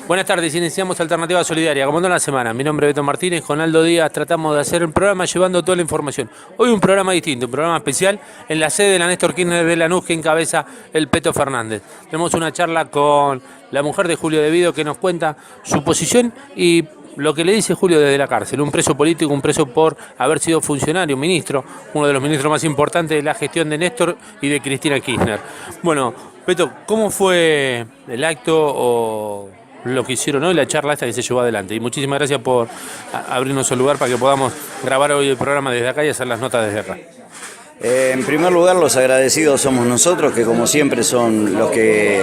Buenas tardes, iniciamos Alternativa Solidaria. Como toda la semana, mi nombre es Beto Martínez, con Aldo Díaz tratamos de hacer el programa llevando toda la información. Hoy un programa distinto, un programa especial en la sede de la Néstor Kirchner de Lanús que encabeza el Peto Fernández. Tenemos una charla con la mujer de Julio De Vido que nos cuenta su posición y lo que le dice Julio desde la cárcel, un preso político, un preso por haber sido funcionario, ministro, uno de los ministros más importantes de la gestión de Néstor y de Cristina Kirchner. Bueno, Peto, ¿cómo fue el acto o lo que hicieron hoy, la charla esta que se llevó adelante? Y muchísimas gracias por abrirnos el lugar para que podamos grabar hoy el programa desde acá y hacer las notas desde acá. En primer lugar, los agradecidos somos nosotros, que como siempre son los que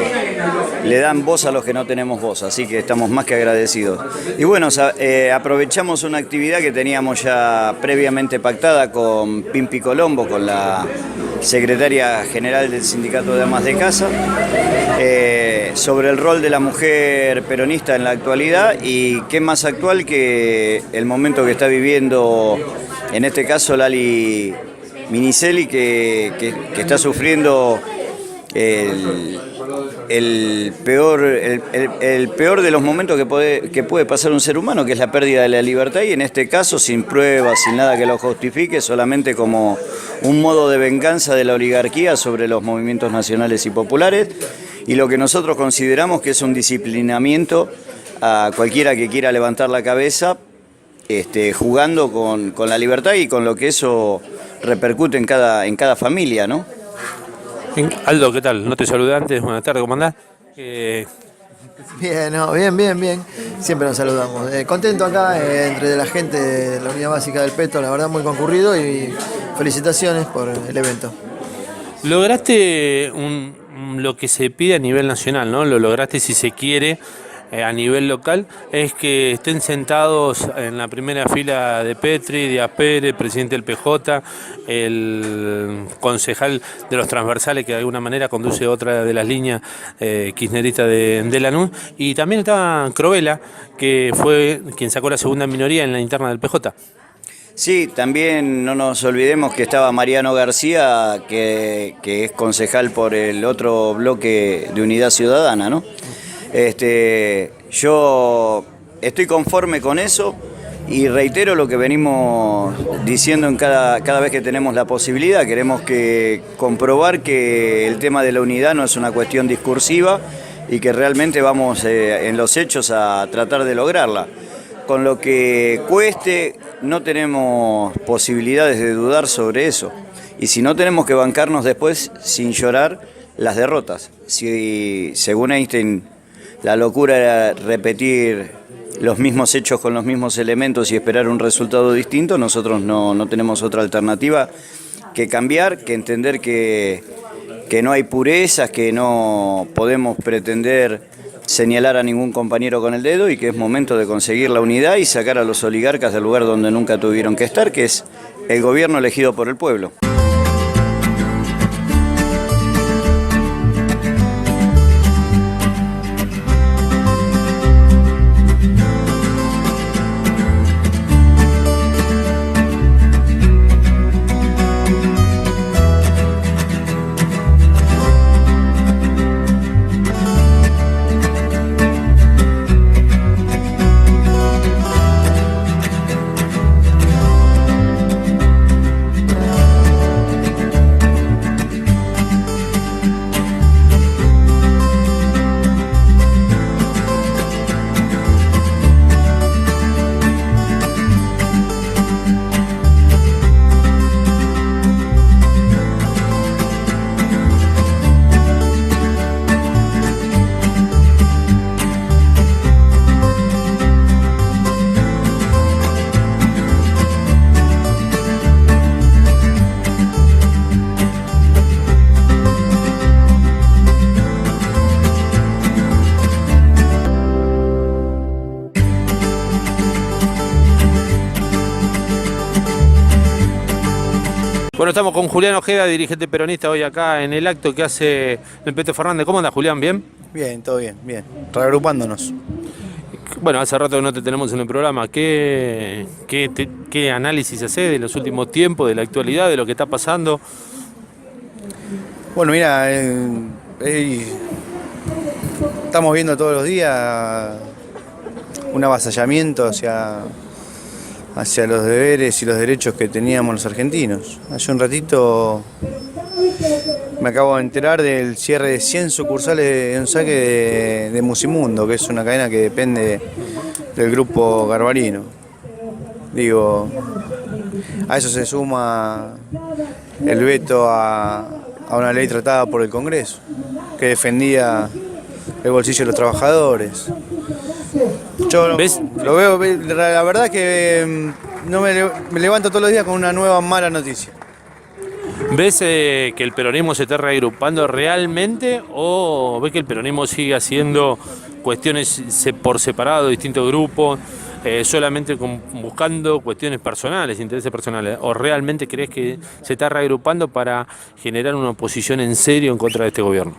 le dan voz a los que no tenemos voz, así que estamos más que agradecidos. Y bueno, aprovechamos una actividad que teníamos ya previamente pactada con Pimpi Colombo, con la secretaria general del Sindicato de Amas de Casa, sobre el rol de la mujer peronista en la actualidad, y qué más actual que el momento que está viviendo, en este caso, Lali Miniceli, que está sufriendo el peor de los momentos que puede pasar un ser humano, que es la pérdida de la libertad, y en este caso sin pruebas, sin nada que lo justifique, solamente como un modo de venganza de la oligarquía sobre los movimientos nacionales y populares, y lo que nosotros consideramos que es un disciplinamiento a cualquiera que quiera levantar la cabeza, jugando con la libertad y con lo que eso repercute en cada familia, ¿no? Aldo, ¿qué tal? No te saludé antes, buenas tardes, ¿cómo andás? Bien, no, bien. Siempre nos saludamos. Contento acá entre la gente de la Unidad Básica del Peto, la verdad muy concurrido, y felicitaciones por el evento. Lograste lo que se pide a nivel nacional, ¿no? Lo lograste, si se quiere, a nivel local, es que estén sentados en la primera fila de Petri, Díaz Pérez, presidente del PJ, el concejal de los transversales, que de alguna manera conduce otra de las líneas kirchneristas de Lanús, y también estaba Crovela, que fue quien sacó la segunda minoría en la interna del PJ. Sí, también no nos olvidemos que estaba Mariano García, que es concejal por el otro bloque de Unidad Ciudadana, ¿no? Yo estoy conforme con eso y reitero lo que venimos diciendo en cada vez que tenemos la posibilidad. Queremos comprobar que el tema de la unidad no es una cuestión discursiva y que realmente vamos en los hechos a tratar de lograrla. Con lo que cueste, no tenemos posibilidades de dudar sobre eso. Y si no, tenemos que bancarnos después sin llorar las derrotas. Si, según Einstein, la locura era repetir los mismos hechos con los mismos elementos y esperar un resultado distinto, nosotros no tenemos otra alternativa que cambiar, que entender que no hay purezas, que no podemos pretender señalar a ningún compañero con el dedo y que es momento de conseguir la unidad y sacar a los oligarcas del lugar donde nunca tuvieron que estar, que es el gobierno elegido por el pueblo. Bueno, estamos con Julián Ojeda, dirigente peronista, hoy acá en el acto que hace el Peto Fernández. ¿Cómo anda, Julián? ¿Bien? Bien, todo bien. Reagrupándonos. Bueno, hace rato que no te tenemos en el programa. ¿Qué análisis haces de los últimos tiempos, de la actualidad, de lo que está pasando? Bueno, mira, estamos viendo todos los días, un avasallamiento hacia los deberes y los derechos que teníamos los argentinos. Hace un ratito me acabo de enterar del cierre de 100 sucursales de un saque de Musimundo, que es una cadena que depende del grupo Garbarino. Digo, a eso se suma el veto a una ley tratada por el Congreso, que defendía el bolsillo de los trabajadores. Yo ¿Ves? lo veo, la verdad que no me levanto todos los días con una nueva mala noticia. ¿Ves que el peronismo se está reagrupando realmente o ves que el peronismo sigue haciendo cuestiones por separado, distintos grupos, solamente buscando cuestiones personales, intereses personales? ¿O realmente crees que se está reagrupando para generar una oposición en serio en contra de este gobierno?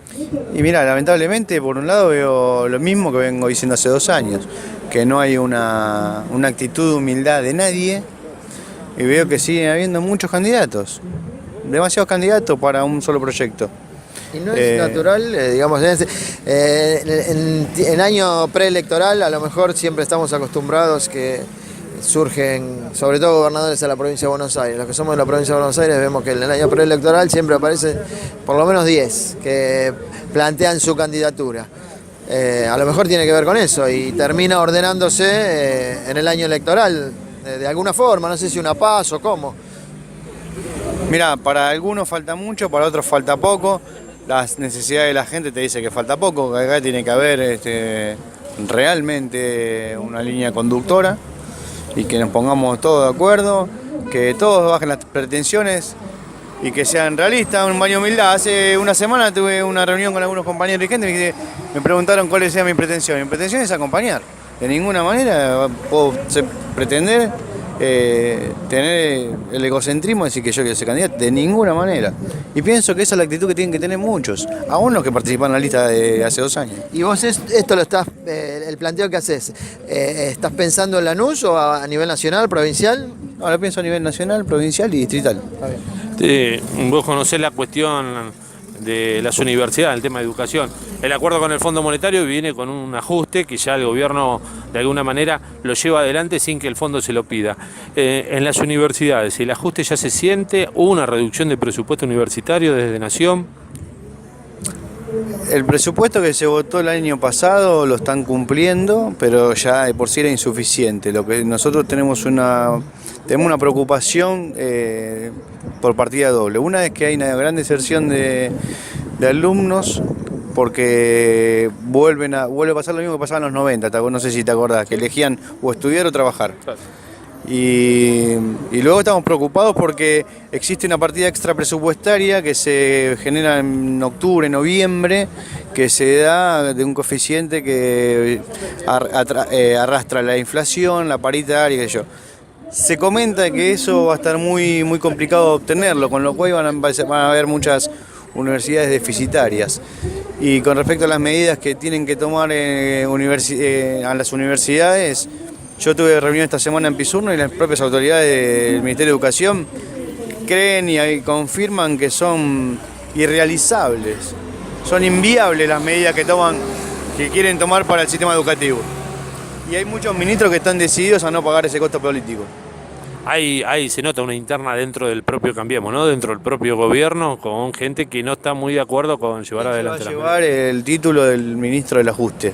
Y mira, lamentablemente por un lado veo lo mismo que vengo diciendo hace 2 años, que no hay una actitud de humildad de nadie, y veo que siguen habiendo muchos candidatos. Demasiados candidatos para un solo proyecto. Y no es natural, digamos, en año preelectoral a lo mejor siempre estamos acostumbrados que surgen, sobre todo gobernadores de la provincia de Buenos Aires. Los que somos de la provincia de Buenos Aires vemos que en el año preelectoral siempre aparecen por lo menos 10 que plantean su candidatura. A lo mejor tiene que ver con eso y termina ordenándose en el año electoral de alguna forma, no sé si una paz o cómo. Mirá, para algunos falta mucho, para otros falta poco. Las necesidades de la gente te dice que falta poco, que acá tiene que haber realmente una línea conductora y que nos pongamos todos de acuerdo, que todos bajen las pretensiones y que sean realistas, un baño de humildad. Hace una semana tuve una reunión con algunos compañeros y gente y me preguntaron cuál era mi pretensión. Mi pretensión es acompañar. De ninguna manera puedo pretender tener el egocentrismo de decir que yo quiero ser candidato, de ninguna manera. Y pienso que esa es la actitud que tienen que tener muchos, aún los que participan en la lista de hace 2 años. ¿Y vos esto lo estás, el planteo que haces, estás pensando en Lanús o a nivel nacional, provincial? No, lo pienso a nivel nacional, provincial y distrital. Vos conocés la cuestión de las universidades, el tema de educación. El acuerdo con el Fondo Monetario viene con un ajuste que ya el gobierno de alguna manera lo lleva adelante sin que el fondo se lo pida. En las universidades, ¿el ajuste ya se siente? ¿Hubo una reducción de presupuesto universitario desde Nación? El presupuesto que se votó el año pasado lo están cumpliendo, pero ya de por sí era insuficiente. Lo que nosotros tenemos una preocupación por partida doble. Una es que hay una gran deserción de alumnos porque vuelve a pasar lo mismo que pasaba en los 90, no sé si te acordás, que elegían o estudiar o trabajar. Claro. Y luego estamos preocupados porque existe una partida extra presupuestaria que se genera en octubre, noviembre, que se da de un coeficiente que arrastra la inflación, la paritaria, qué sé yo. Se comenta que eso va a estar muy, muy complicado obtenerlo, con lo cual van a haber muchas universidades deficitarias. Y con respecto a las medidas que tienen que tomar a las universidades, yo tuve reunión esta semana en Pisurno y las propias autoridades del Ministerio de Educación creen y confirman que son irrealizables, son inviables las medidas que quieren tomar para el sistema educativo. Y hay muchos ministros que están decididos a no pagar ese costo político. Se nota una interna dentro del propio Cambiemos, ¿no? Dentro del propio gobierno, con gente que no está muy de acuerdo con llevar adelante la medida. Va a llevar el título del ministro del Ajuste.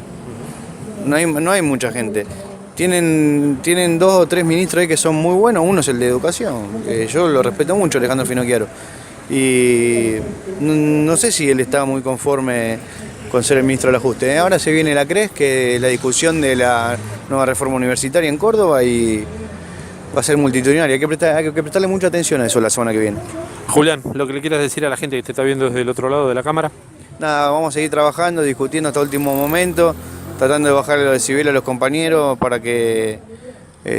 No hay mucha gente. Tienen 2 o 3 ministros ahí que son muy buenos. Uno es el de Educación, que yo lo respeto mucho, Alejandro Finocchiaro. Y no sé si él está muy conforme con ser el ministro del Ajuste. Ahora se viene la CRES, que es la discusión de la nueva reforma universitaria en Córdoba, y va a ser multitudinaria. Hay que prestarle mucha atención a eso la semana que viene. Julián, lo que le quieras decir a la gente que te está viendo desde el otro lado de la cámara. Nada, vamos a seguir trabajando, discutiendo hasta el último momento, tratando de bajar los decibeles a los compañeros para que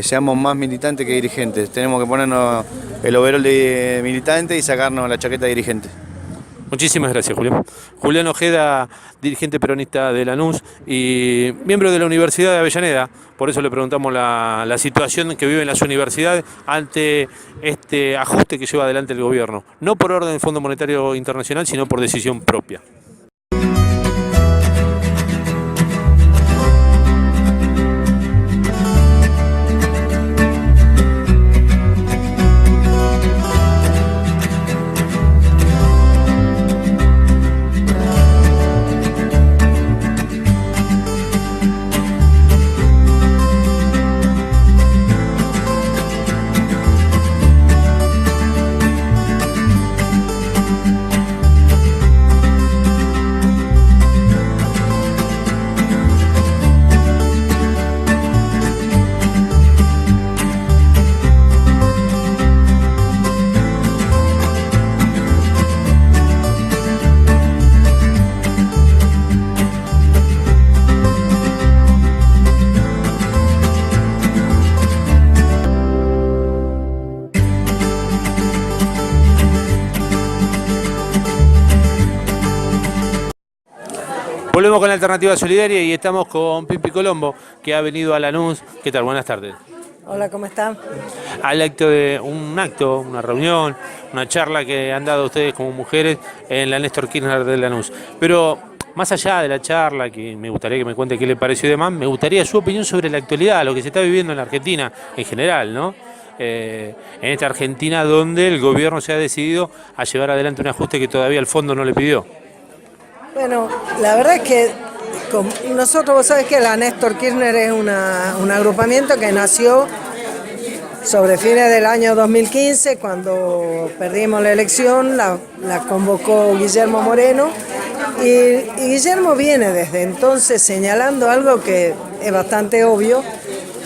seamos más militantes que dirigentes. Tenemos que ponernos el overol de militante y sacarnos la chaqueta de dirigente. Muchísimas gracias, Julián. Julián Ojeda, dirigente peronista de Lanús y miembro de la Universidad de Avellaneda. Por eso le preguntamos la situación que viven las universidades ante este ajuste que lleva adelante el gobierno. No por orden del Fondo Monetario Internacional, sino por decisión propia. Volvemos con la Alternativa Solidaria y estamos con Pipi Colombo, que ha venido a Lanús. ¿Qué tal? Buenas tardes. Hola, ¿cómo están? Al acto de una reunión, una charla que han dado ustedes como mujeres en la Néstor Kirchner de Lanús. Pero más allá de la charla, que me gustaría que me cuente qué le pareció y demás, me gustaría su opinión sobre la actualidad, lo que se está viviendo en la Argentina en general, ¿no? En esta Argentina donde el gobierno se ha decidido a llevar adelante un ajuste que todavía el fondo no le pidió. Bueno, la verdad es que nosotros, vos sabés que la Néstor Kirchner es un agrupamiento que nació sobre fines del año 2015, cuando perdimos la elección, la convocó Guillermo Moreno, y Guillermo viene desde entonces señalando algo que es bastante obvio,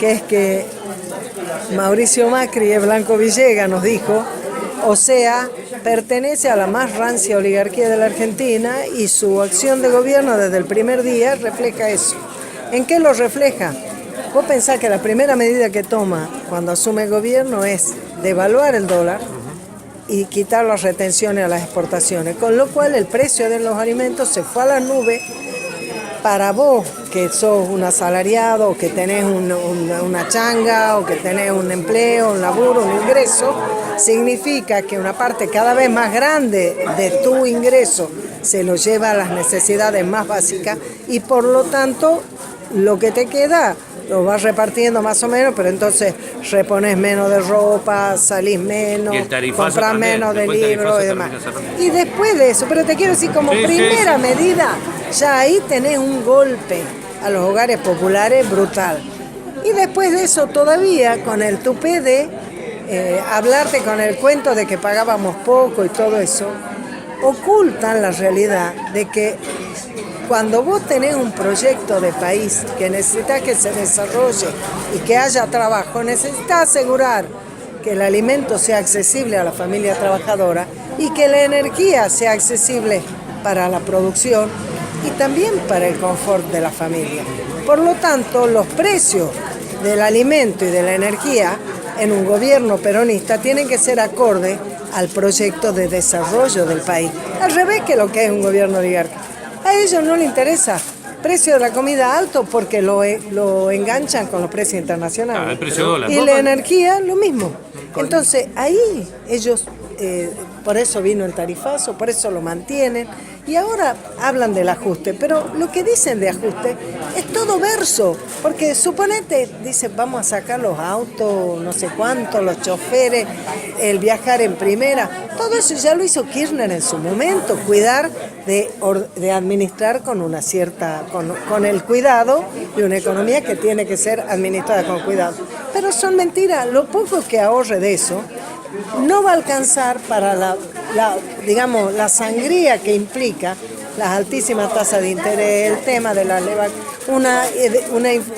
que es que Mauricio Macri y Blanco Villegas nos dijo, o sea, pertenece a la más rancia oligarquía de la Argentina y su acción de gobierno desde el primer día refleja eso. ¿En qué lo refleja? Vos pensás que la primera medida que toma cuando asume el gobierno es devaluar el dólar y quitar las retenciones a las exportaciones, con lo cual el precio de los alimentos se fue a las nubes. Para vos, que sos un asalariado, o que tenés una changa, o que tenés un empleo, un laburo, un ingreso, significa que una parte cada vez más grande de tu ingreso se lo lleva a las necesidades más básicas y por lo tanto lo que te queda lo vas repartiendo más o menos, pero entonces repones menos de ropa, salís menos, compras menos de libros y demás. Y después de eso, pero te quiero decir, como primera medida, ya ahí tenés un golpe a los hogares populares brutal. Y después de eso todavía, con el tupé de hablarte con el cuento de que pagábamos poco y todo eso, ocultan la realidad de que cuando vos tenés un proyecto de país que necesitas que se desarrolle y que haya trabajo, necesitas asegurar que el alimento sea accesible a la familia trabajadora y que la energía sea accesible para la producción y también para el confort de la familia. Por lo tanto, los precios del alimento y de la energía en un gobierno peronista tienen que ser acorde al proyecto de desarrollo del país, al revés que lo que es un gobierno oligarca. A ellos no les interesa precio de la comida alto porque lo enganchan con los precios internacionales. El precio dólar. Y la energía, lo mismo. Entonces, ahí ellos, por eso vino el tarifazo, por eso lo mantienen. Y ahora hablan del ajuste, pero lo que dicen de ajuste es todo verso, porque suponete, dicen, vamos a sacar los autos, no sé cuánto, los choferes, el viajar en primera, todo eso ya lo hizo Kirchner en su momento, cuidar de administrar con una cierta, con el cuidado de una economía que tiene que ser administrada con cuidado. Pero son mentiras, lo poco que ahorre de eso no va a alcanzar para la sangría que implica las altísimas tasas de interés, el tema de la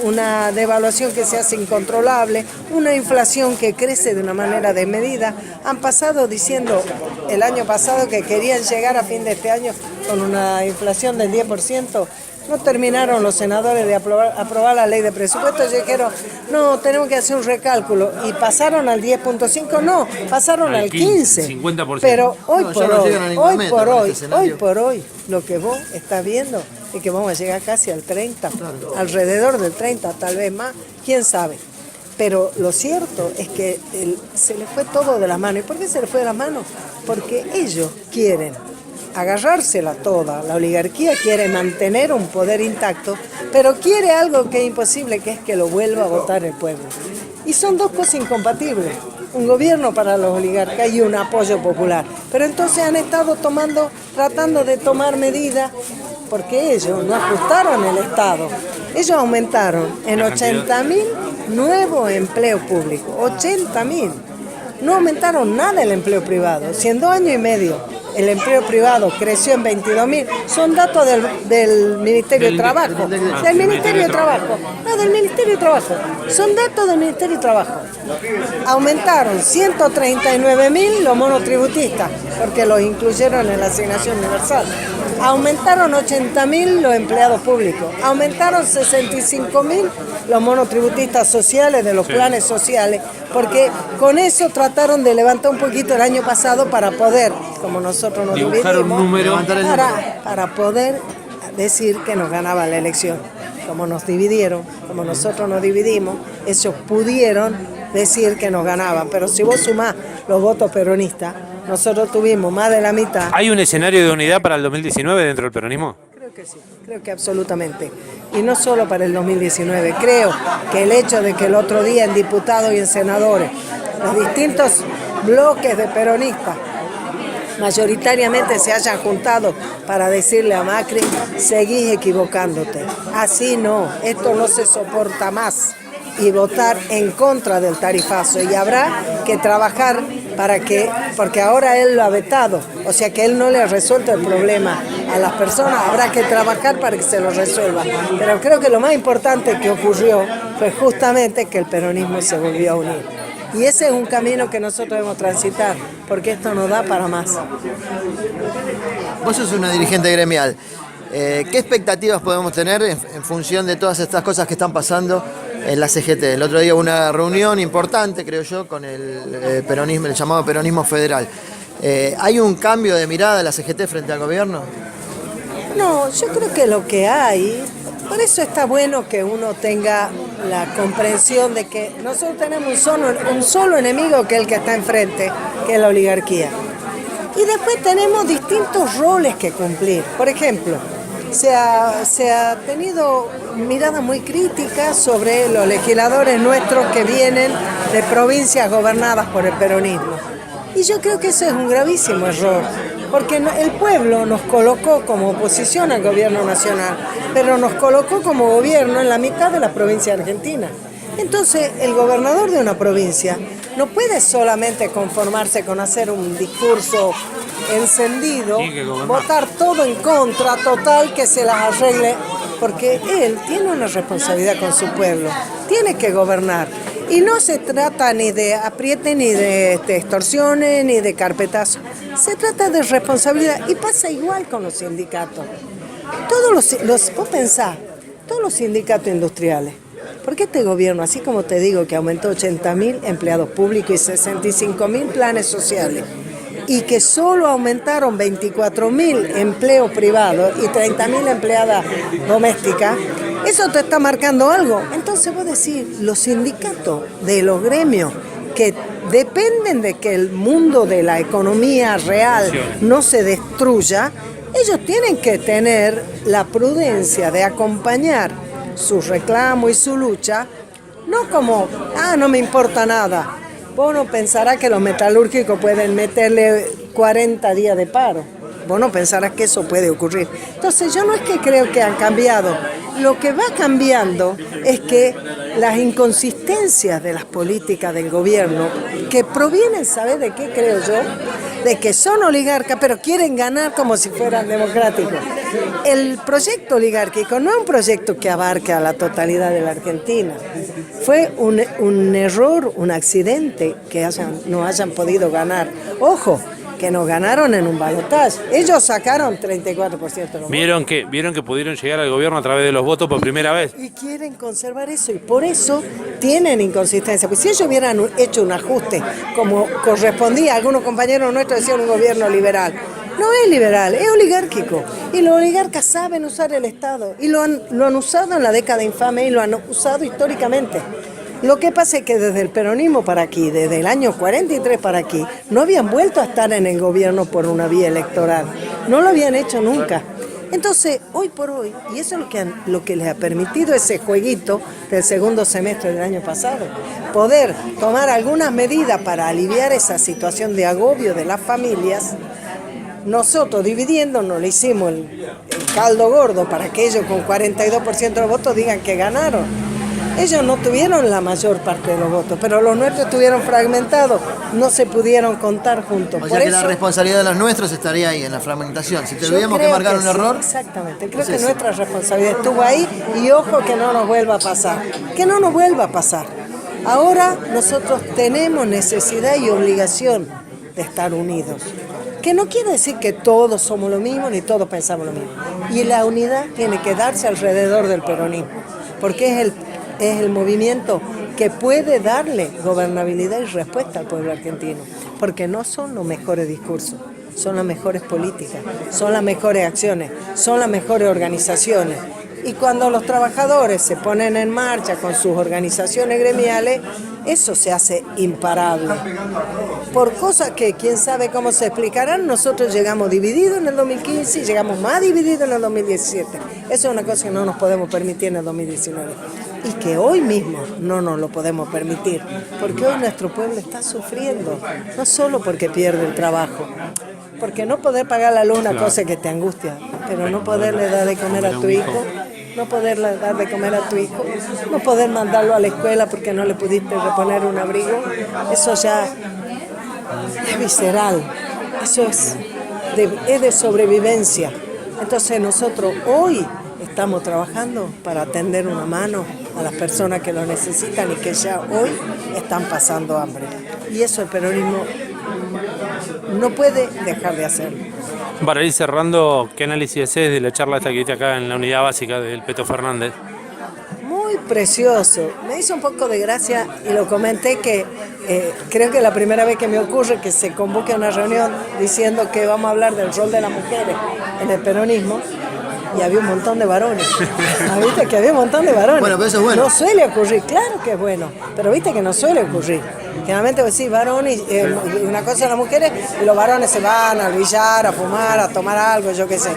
una devaluación que se hace incontrolable, una inflación que crece de una manera desmedida. Han pasado diciendo el año pasado que querían llegar a fin de este año con una inflación del 10%. No terminaron los senadores de aprobar la ley de presupuestos, dijeron, no, tenemos que hacer un recálculo. Y pasaron al 10.5, no, pasaron al 15. 50%. Pero hoy por hoy, lo que vos estás viendo es que vamos a llegar casi al 30, alrededor del 30, tal vez más, quién sabe. Pero lo cierto es que se les fue todo de las manos. ¿Y por qué se les fue de las manos? Porque ellos quieren agarrársela toda. La oligarquía quiere mantener un poder intacto, pero quiere algo que es imposible, que es que lo vuelva a votar el pueblo. Y son dos cosas incompatibles. Un gobierno para los oligarcas y un apoyo popular. Pero entonces han estado tratando de tomar medidas, porque ellos no ajustaron el Estado. Ellos aumentaron en 80.000 nuevos empleos públicos. 80.000. No aumentaron nada el empleo privado. Si en 2 años y medio el empleo privado creció en 22.000, son datos del Ministerio de Trabajo. Del Ministerio de Trabajo. No, del Ministerio de Trabajo. Son datos del Ministerio de Trabajo. Aumentaron 139.000 los monotributistas, porque los incluyeron en la asignación universal. Aumentaron 80.000 los empleados públicos. Aumentaron 65.000 los monotributistas sociales de los planes sociales, porque con eso trataron de levantar un poquito el año pasado para poder, como nosotros nos dividimos, para poder decir que nos ganaba la elección. Como nos dividieron, como nosotros nos dividimos, ellos pudieron decir que nos ganaban. Pero si vos sumás los votos peronistas, nosotros tuvimos más de la mitad. ¿Hay un escenario de unidad para el 2019 dentro del peronismo? Creo que sí, creo que absolutamente. Y no solo para el 2019, creo que el hecho de que el otro día en diputados y en senadores, los distintos bloques de peronistas, mayoritariamente se hayan juntado para decirle a Macri, seguís equivocándote. Así no, esto no se soporta más. Y votar en contra del tarifazo. Y habrá que trabajar para que, porque ahora él lo ha vetado, o sea que él no le ha resuelto el problema a las personas, habrá que trabajar para que se lo resuelva. Pero creo que lo más importante que ocurrió fue justamente que el peronismo se volvió a unir. Y ese es un camino que nosotros debemos transitar, porque esto no da para más. Vos sos una dirigente gremial. ¿Qué expectativas podemos tener en función de todas estas cosas que están pasando en la CGT? El otro día hubo una reunión importante, creo yo, con el peronismo, el llamado peronismo federal. ¿Hay un cambio de mirada de la CGT frente al gobierno? No, yo creo que lo que hay, por eso está bueno que uno tenga la comprensión de que nosotros tenemos un solo enemigo que es el que está enfrente, que es la oligarquía. Y después tenemos distintos roles que cumplir. Por ejemplo, se ha tenido miradas muy críticas sobre los legisladores nuestros que vienen de provincias gobernadas por el peronismo. Y yo creo que eso es un gravísimo error, porque el pueblo nos colocó como oposición al gobierno nacional, pero nos colocó como gobierno en la mitad de la provincia argentina. Entonces, el gobernador de una provincia no puede solamente conformarse con hacer un discurso encendido, votar todo en contra, total, que se las arregle, porque él tiene una responsabilidad con su pueblo, tiene que gobernar. Y no se trata ni de apriete, ni de extorsiones, ni de carpetazo. Se trata de responsabilidad y pasa igual con los sindicatos. Vos pensás, todos los sindicatos industriales, porque este gobierno, así como te digo que aumentó 80.000 empleados públicos y 65.000 planes sociales, y que solo aumentaron 24.000 empleos privados y 30.000 empleadas domésticas, eso te está marcando algo. Entonces vos decís, los sindicatos de los gremios que dependen de que el mundo de la economía real no se destruya, ellos tienen que tener la prudencia de acompañar su reclamo y su lucha, no como, no me importa nada. Vos no pensarás que los metalúrgicos pueden meterle 40 días de paro. Vos no pensarás que eso puede ocurrir. Entonces yo no es que creo que han cambiado. Lo que va cambiando es que las inconsistencias de las políticas del gobierno, que provienen, ¿sabes de qué creo yo? De que son oligarcas, pero quieren ganar como si fueran democráticos. El proyecto oligárquico no es un proyecto que abarque a la totalidad de la Argentina. Fue un error, un accidente que no hayan podido ganar. Ojo, que nos ganaron en un balotaje. Ellos sacaron 34% de los votos. ¿Vieron que pudieron llegar al gobierno a través de los votos por primera vez? Y quieren conservar eso, y por eso tienen inconsistencia. Pues si ellos hubieran hecho un ajuste como correspondía, algunos compañeros nuestros decían un gobierno liberal. No es liberal, es oligárquico. Y los oligarcas saben usar el Estado. Y lo han usado en la década infame y lo han usado históricamente. Lo que pasa es que desde el peronismo para aquí, desde el año 43 para aquí, no habían vuelto a estar en el gobierno por una vía electoral. No lo habían hecho nunca. Entonces, hoy por hoy, y eso es lo que les ha permitido ese jueguito del segundo semestre del año pasado, poder tomar algunas medidas para aliviar esa situación de agobio de las familias. Nosotros dividiéndonos le hicimos el caldo gordo para que ellos con 42% de los votos digan que ganaron. Ellos no tuvieron la mayor parte de los votos, pero los nuestros estuvieron fragmentados, no se pudieron contar juntos. O sea que la responsabilidad de los nuestros estaría ahí, en la fragmentación. Si tuvimos que marcar un error... Exactamente, creo que nuestra responsabilidad estuvo ahí y ojo que no nos vuelva a pasar, que no nos vuelva a pasar. Ahora nosotros tenemos necesidad y obligación de estar unidos. Que no quiere decir que todos somos lo mismo ni todos pensamos lo mismo. Y la unidad tiene que darse alrededor del peronismo, porque es el movimiento que puede darle gobernabilidad y respuesta al pueblo argentino, porque no son los mejores discursos, son las mejores políticas, son las mejores acciones, son las mejores organizaciones. Y cuando los trabajadores se ponen en marcha con sus organizaciones gremiales, eso se hace imparable. Por cosas que quién sabe cómo se explicarán, nosotros llegamos divididos en el 2015 y llegamos más divididos en el 2017. Eso es una cosa que no nos podemos permitir en el 2019. Y que hoy mismo no nos lo podemos permitir, porque hoy nuestro pueblo está sufriendo, no solo porque pierde el trabajo, porque no poder pagar la luz es una cosa que te angustia, pero no poderle dar de comer a tu hijo, no poderle dar de comer a tu hijo, no poder mandarlo a la escuela porque no le pudiste reponer un abrigo, eso ya es visceral, eso es de sobrevivencia. Entonces nosotros hoy estamos trabajando para tender una mano a las personas que lo necesitan y que ya hoy están pasando hambre. Y eso el peronismo no puede dejar de hacerlo. Para ir cerrando, ¿qué análisis haces de la charla esta que viste acá en la unidad básica del Peto Fernández? Muy precioso. Me hizo un poco de gracia y lo comenté que creo que la primera vez que me ocurre que se convoque a una reunión diciendo que vamos a hablar del rol de las mujeres en el peronismo. Y había un montón de varones. ¿Viste que había un montón de varones? Bueno, pero eso es bueno. No suele ocurrir, claro que es bueno, pero viste que no suele ocurrir. Generalmente vos decís varones, una cosa de las mujeres, y los varones se van al billar, a fumar, a tomar algo, yo qué sé.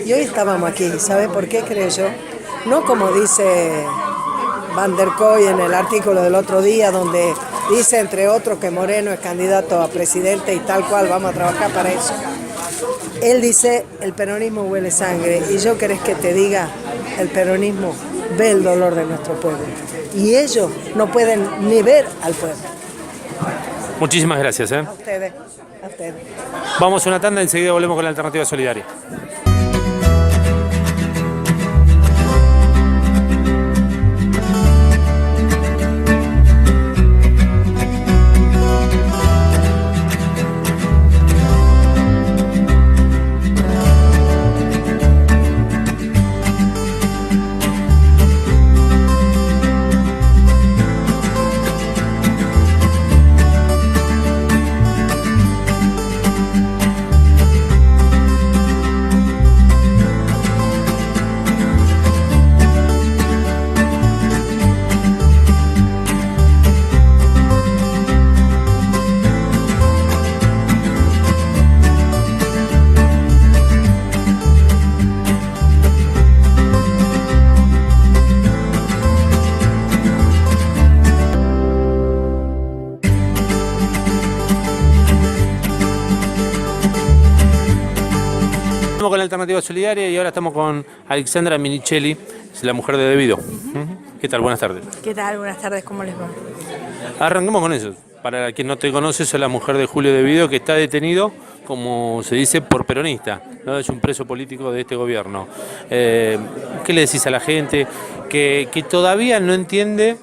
Y hoy estábamos aquí, ¿sabes por qué creo yo? No como dice Van der Koy en el artículo del otro día, donde dice, entre otros, que Moreno es candidato a presidente y tal cual, vamos a trabajar para eso. Él dice, el peronismo huele sangre, y yo querés que te diga, el peronismo ve el dolor de nuestro pueblo. Y ellos no pueden ni ver al pueblo. Muchísimas gracias. A ustedes. Vamos a una tanda y enseguida volvemos con la Alternativa Solidaria. Estamos con la Alternativa Solidaria y ahora estamos con Alexandra Minichelli, es la mujer de Devido. ¿Qué tal? Buenas tardes. ¿Qué tal? Buenas tardes, ¿cómo les va? Arranquemos con eso. Para quien no te conoce, sos la mujer de Julio Devido, que está detenido, como se dice, por peronista, ¿no? Es un preso político de este gobierno. ¿Qué le decís a la gente que todavía no entiende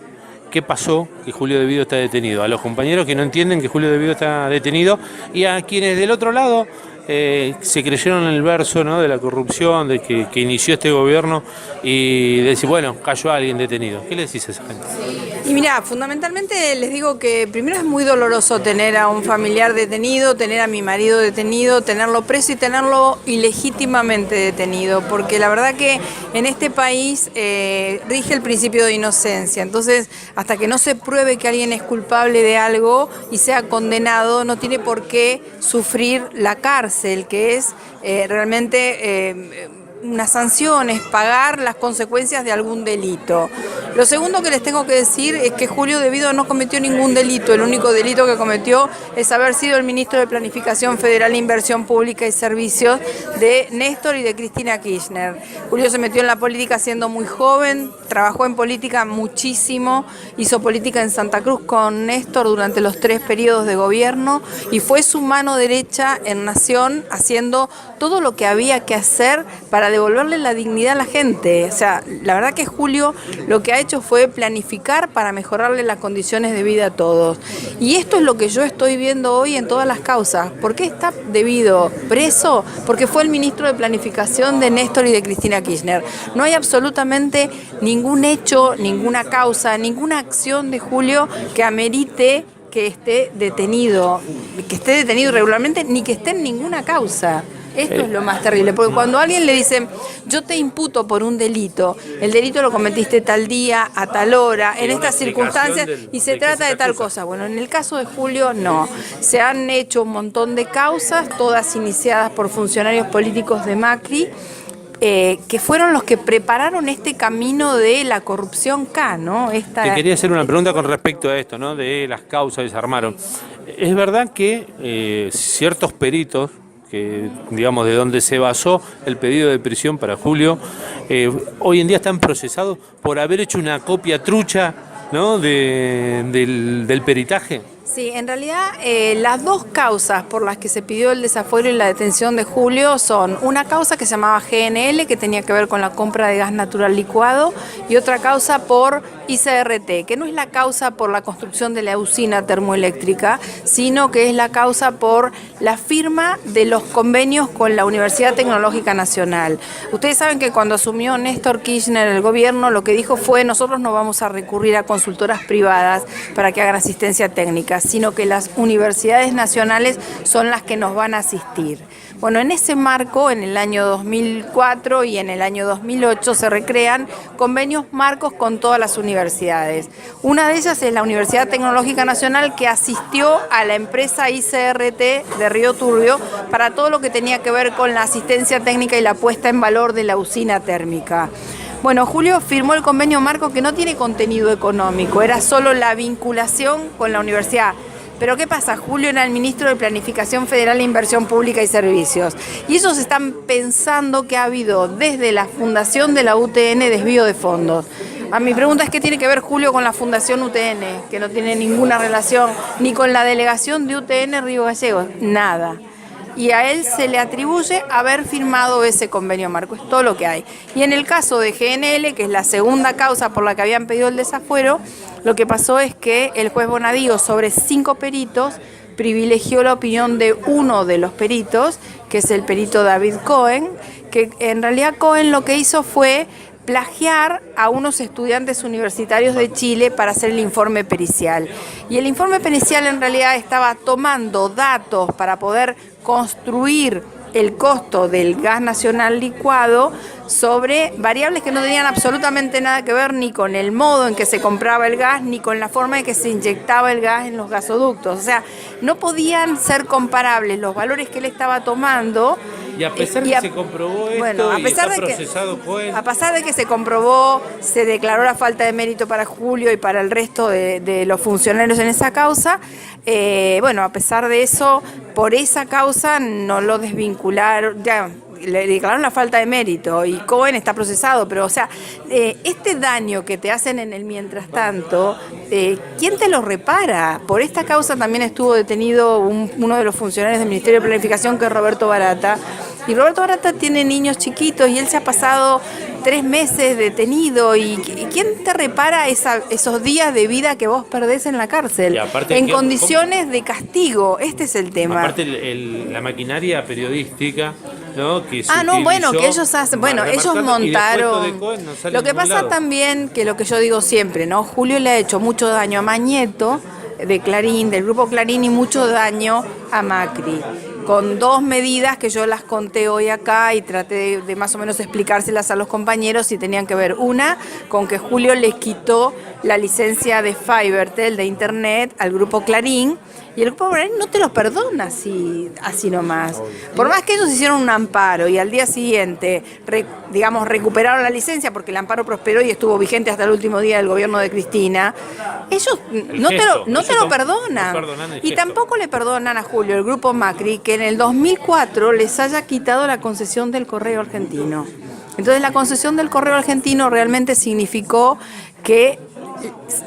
qué pasó que Julio Devido está detenido? A los compañeros que no entienden que Julio Devido está detenido y a quienes del otro lado se creyeron en el verso, ¿no?, de la corrupción, de que inició este gobierno y de decir, bueno, cayó alguien detenido. ¿Qué le decís a esa gente? Y mira, fundamentalmente les digo que primero es muy doloroso tener a un familiar detenido, tener a mi marido detenido, tenerlo preso y tenerlo ilegítimamente detenido, porque la verdad que en este país rige el principio de inocencia. Entonces, hasta que no se pruebe que alguien es culpable de algo y sea condenado, no tiene por qué sufrir la cárcel, que es realmente una sanción, es pagar las consecuencias de algún delito. Lo segundo que les tengo que decir es que Julio Devido no cometió ningún delito. El único delito que cometió es haber sido el ministro de Planificación Federal, Inversión Pública y Servicios de Néstor y de Cristina Kirchner. Julio se metió en la política siendo muy joven, trabajó en política muchísimo, hizo política en Santa Cruz con Néstor durante los 3 periodos de gobierno y fue su mano derecha en Nación haciendo todo lo que había que hacer para devolverle la dignidad a la gente. O sea, la verdad que Julio lo que ha hecho fue planificar para mejorarle las condiciones de vida a todos. Y esto es lo que yo estoy viendo hoy en todas las causas. ¿Por qué está Devido preso? Porque fue el ministro de Planificación de Néstor y de Cristina Kirchner. No hay absolutamente ningún hecho, ninguna causa, ninguna acción de Julio que amerite que esté detenido irregularmente, ni que esté en ninguna causa. Esto es lo más terrible, porque cuando a alguien le dicen, yo te imputo por un delito, el delito lo cometiste tal día, a tal hora, en estas circunstancias, y se trata de tal cosa. Bueno, en el caso de Julio, no. Se han hecho un montón de causas, todas iniciadas por funcionarios políticos de Macri, que fueron los que prepararon este camino de la corrupción K, ¿no? Te quería hacer una pregunta con respecto a esto, ¿no? De las causas que se armaron. Es verdad que ciertos peritos, que digamos de donde se basó el pedido de prisión para Julio, hoy en día están procesados por haber hecho una copia trucha, ¿no? del peritaje. Sí, en realidad las dos causas por las que se pidió el desafuero y la detención de Julio son una causa que se llamaba GNL, que tenía que ver con la compra de gas natural licuado, y otra causa por ICRT, que no es la causa por la construcción de la usina termoeléctrica, sino que es la causa por la firma de los convenios con la Universidad Tecnológica Nacional. Ustedes saben que cuando asumió Néstor Kirchner el gobierno, lo que dijo fue: nosotros no vamos a recurrir a consultoras privadas para que hagan asistencia técnica, sino que las universidades nacionales son las que nos van a asistir. Bueno, en ese marco, en el año 2004 y en el año 2008 se recrean convenios marcos con todas las universidades. Una de ellas es la Universidad Tecnológica Nacional, que asistió a la empresa ICRT de Río Turbio para todo lo que tenía que ver con la asistencia técnica y la puesta en valor de la usina térmica. Bueno, Julio firmó el convenio marco, que no tiene contenido económico, era solo la vinculación con la universidad. Pero ¿qué pasa? Julio era el ministro de Planificación Federal e Inversión Pública y Servicios. Y ellos están pensando que ha habido desde la fundación de la UTN desvío de fondos. A mi pregunta es: ¿qué tiene que ver Julio con la fundación UTN? Que no tiene ninguna relación, ni con la delegación de UTN Río Gallegos, nada. Y a él se le atribuye haber firmado ese convenio marco, es todo lo que hay. Y en el caso de GNL, que es la segunda causa por la que habían pedido el desafuero, lo que pasó es que el juez Bonadío, sobre 5 peritos, privilegió la opinión de uno de los peritos, que es el perito David Cohen, que en realidad Cohen lo que hizo fue plagiar a unos estudiantes universitarios de Chile para hacer el informe pericial. Y el informe pericial en realidad estaba tomando datos para poder construir el costo del gas nacional licuado sobre variables que no tenían absolutamente nada que ver ni con el modo en que se compraba el gas, ni con la forma en que se inyectaba el gas en los gasoductos. O sea, no podían ser comparables los valores que él estaba tomando. Y a pesar de que se comprobó esto, bueno, a pesar de procesado Cohen. A pesar de que se comprobó, se declaró la falta de mérito para Julio y para el resto de los funcionarios en esa causa. Bueno, a pesar de eso, por esa causa no lo desvincularon, ya le declararon la falta de mérito y Cohen está procesado, pero o sea, este daño que te hacen en el mientras tanto, ¿quién te lo repara? Por esta causa también estuvo detenido uno de los funcionarios del Ministerio de Planificación, que es Roberto Barata, y Roberto Barata tiene niños chiquitos y él se ha pasado 3 meses detenido. ¿Y quién te repara esos días de vida que vos perdés en la cárcel? En condiciones de castigo, este es el tema. Aparte la maquinaria periodística, ¿no? Que que ellos hacen, ellos montaron. Lo que pasa también, que lo que yo digo siempre, ¿no? Julio le ha hecho mucho daño a Mañeto, de Clarín, del grupo Clarín, y mucho daño a Macri, con 2 medidas que yo las conté hoy acá y traté de más o menos explicárselas a los compañeros, y tenían que ver, una, con que Julio les quitó la licencia de Fibertel, de internet, al grupo Clarín, y el grupo Clarín no te lo perdona así nomás. Por más que ellos hicieron un amparo y al día siguiente, recuperaron la licencia porque el amparo prosperó y estuvo vigente hasta el último día del gobierno de Cristina, ellos no te lo perdonan. Y tampoco le perdonan a Julio, el grupo Macri, que en el 2004 les haya quitado la concesión del Correo Argentino. Entonces la concesión del Correo Argentino realmente significó que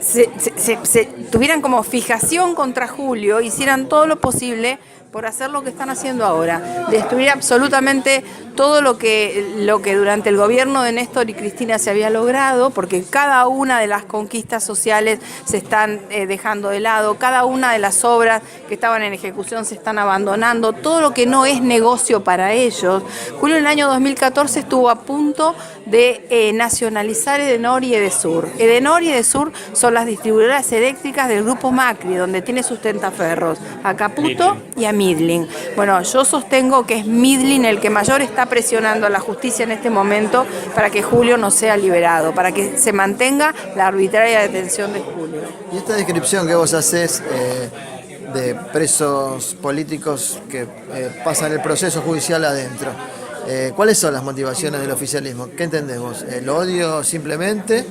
se tuvieran como fijación contra Julio, hicieran todo lo posible por hacer lo que están haciendo ahora, destruir absolutamente todo lo que durante el gobierno de Néstor y Cristina se había logrado, porque cada una de las conquistas sociales se están dejando de lado, cada una de las obras que estaban en ejecución se están abandonando, todo lo que no es negocio para ellos. Julio en el año 2014 estuvo a punto de nacionalizar Edenor y Edesur. Edenor y Edesur son las distribuidoras eléctricas del grupo Macri, donde tiene sus tentaferros a Caputo y a Midling. Bueno, yo sostengo que es Midling el que mayor está presionando a la justicia en este momento para que Julio no sea liberado, para que se mantenga la arbitraria detención de Julio. Y esta descripción que vos haces de presos políticos que pasan el proceso judicial adentro, ¿cuáles son las motivaciones del oficialismo? ¿Qué entendemos? ¿El odio simplemente?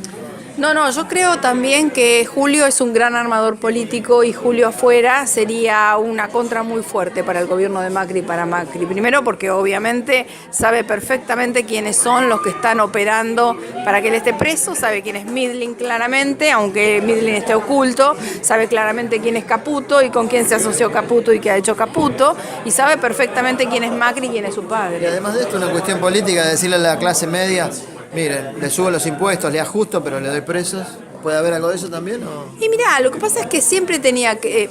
No, yo creo también que Julio es un gran armador político y Julio afuera sería una contra muy fuerte para el gobierno de Macri y para Macri. Primero porque obviamente sabe perfectamente quiénes son los que están operando para que él esté preso, sabe quién es Midling claramente, aunque Midling esté oculto, sabe claramente quién es Caputo y con quién se asoció Caputo y qué ha hecho Caputo, y sabe perfectamente quién es Macri y quién es su padre. Y además de esto, una cuestión política de decirle a la clase media: miren, le subo los impuestos, le ajusto, pero le doy presos. ¿Puede haber algo de eso también? ¿O? Y mirá, lo que pasa es que siempre tenía que...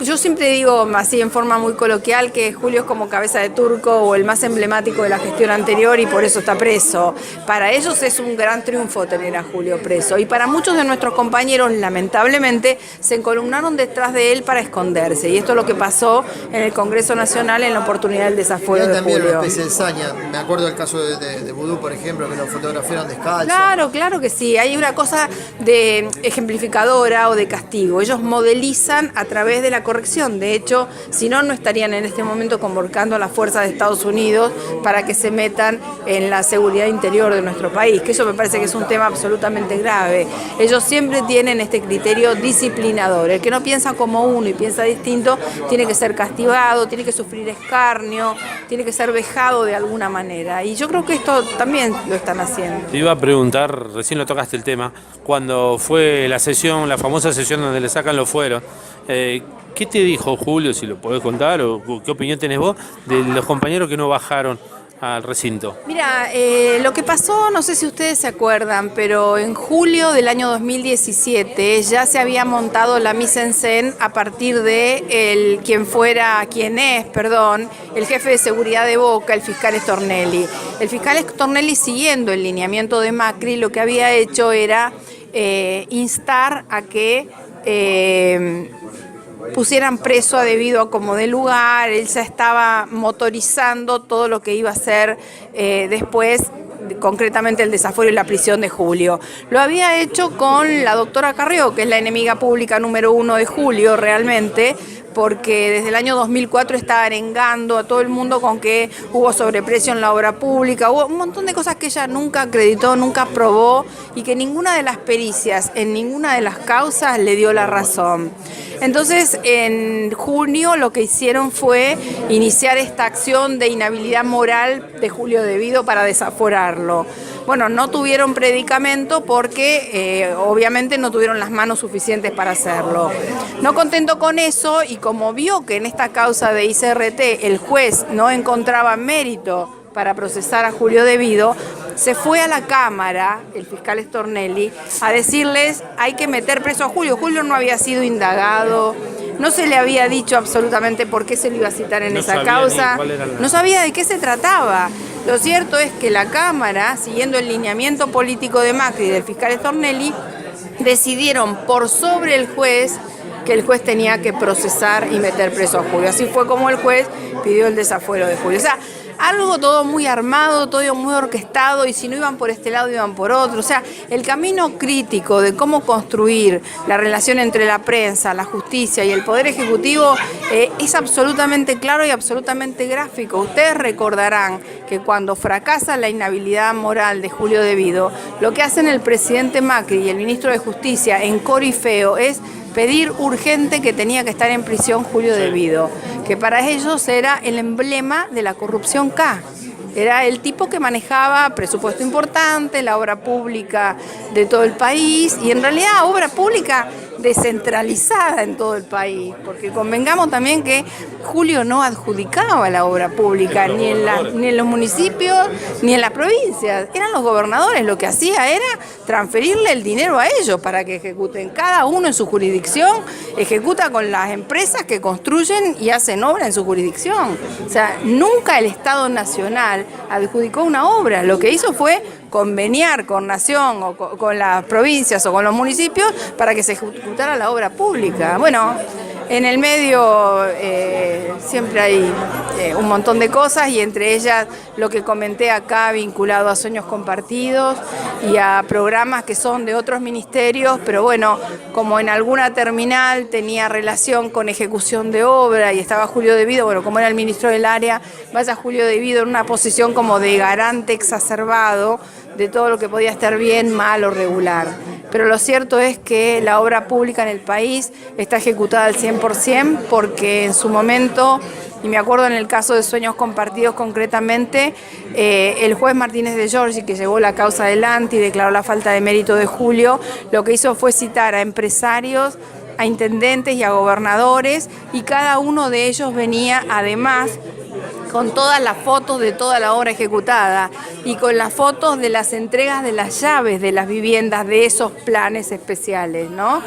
yo siempre digo así en forma muy coloquial que Julio es como cabeza de turco o el más emblemático de la gestión anterior y por eso está preso. Para ellos es un gran triunfo tener a Julio preso. Y para muchos de nuestros compañeros, lamentablemente, se encolumnaron detrás de él para esconderse. Y esto es lo que pasó en el Congreso Nacional en la oportunidad del desafuero de también Julio. Una especie de saña. Me acuerdo del caso de Vudú, por ejemplo, que lo fotografiaron descalzo. Claro que sí. Hay una cosa de ejemplificadora o de castigo. Ellos modelizan a través de la corrección. De hecho, si no, no estarían en este momento convocando a las fuerzas de Estados Unidos para que se metan en la seguridad interior de nuestro país, que eso me parece que es un tema absolutamente grave. Ellos siempre tienen este criterio disciplinador. El que no piensa como uno y piensa distinto tiene que ser castigado, tiene que sufrir escarnio, tiene que ser vejado de alguna manera. Y yo creo que esto también lo están haciendo. Te iba a preguntar, recién lo tocaste el tema, cuando fue la sesión, la famosa sesión donde le sacan los fueros, ¿qué te dijo Julio, si lo podés contar, o qué opinión tenés vos de los compañeros que no bajaron al recinto? Mira, lo que pasó, no sé si ustedes se acuerdan, pero en julio del año 2017 ya se había montado la mise en scène a partir de el jefe de seguridad de Boca, el fiscal Stornelli. El fiscal Stornelli, siguiendo el lineamiento de Macri, lo que había hecho era instar a que pusieran preso a debido a como de lugar. Él ya estaba motorizando todo lo que iba a ser después, concretamente el desafuero y la prisión de Julio. Lo había hecho con la doctora Carrió, que es la enemiga pública número 1 de Julio realmente, porque desde el año 2004 está arengando a todo el mundo con que hubo sobreprecio en la obra pública, hubo un montón de cosas que ella nunca acreditó, nunca probó y que ninguna de las pericias en ninguna de las causas le dio la razón. Entonces, en junio lo que hicieron fue iniciar esta acción de inhabilidad moral de Julio Devido para desaforarlo. Bueno, no tuvieron predicamento porque obviamente no tuvieron las manos suficientes para hacerlo. No contento con eso, y como vio que en esta causa de ICRT el juez no encontraba mérito para procesar a Julio Devido, se fue a la Cámara, el fiscal Stornelli, a decirles: hay que meter preso a Julio. Julio no había sido indagado, no se le había dicho absolutamente por qué se lo iba a citar en esa causa, no sabía de qué se trataba. Lo cierto es que la Cámara, siguiendo el lineamiento político de Macri y del fiscal Stornelli, decidieron por sobre el juez que el juez tenía que procesar y meter preso a Julio. Así fue como el juez pidió el desafuero de Julio. O sea, algo todo muy armado, todo muy orquestado, y si no iban por este lado, iban por otro. O sea, el camino crítico de cómo construir la relación entre la prensa, la justicia y el Poder Ejecutivo es absolutamente claro y absolutamente gráfico. Ustedes recordarán que cuando fracasa la inhabilidad moral de Julio Devido, lo que hacen el presidente Macri y el ministro de Justicia en corifeo es pedir urgente que tenía que estar en prisión Julio Devido, que para ellos era el emblema de la corrupción K. Era el tipo que manejaba presupuesto importante, la obra pública de todo el país, y en realidad obra pública descentralizada en todo el país, porque convengamos también que Julio no adjudicaba la obra pública ni en los municipios ni en las provincias, eran los gobernadores. Lo que hacía era transferirle el dinero a ellos para que ejecuten, cada uno en su jurisdicción ejecuta con las empresas que construyen y hacen obra en su jurisdicción. O sea, nunca el Estado Nacional adjudicó una obra, lo que hizo fue conveniar con Nación o con las provincias o con los municipios para que se ejecutara la obra pública. Bueno, en el medio siempre hay un montón de cosas y entre ellas lo que comenté acá vinculado a Sueños Compartidos y a programas que son de otros ministerios, pero bueno, como en alguna terminal tenía relación con ejecución de obra y estaba Julio De Vido, bueno, como era el ministro del área, vaya Julio De Vido en una posición como de garante exacerbado de todo lo que podía estar bien, mal o regular. Pero lo cierto es que la obra pública en el país está ejecutada al 100% porque en su momento, y me acuerdo en el caso de Sueños Compartidos concretamente, el juez Martínez de Giorgi, que llevó la causa adelante y declaró la falta de mérito de Julio, lo que hizo fue citar a empresarios, a intendentes y a gobernadores, y cada uno de ellos venía además con todas las fotos de toda la obra ejecutada y con las fotos de las entregas de las llaves de las viviendas de esos planes especiales, ¿no?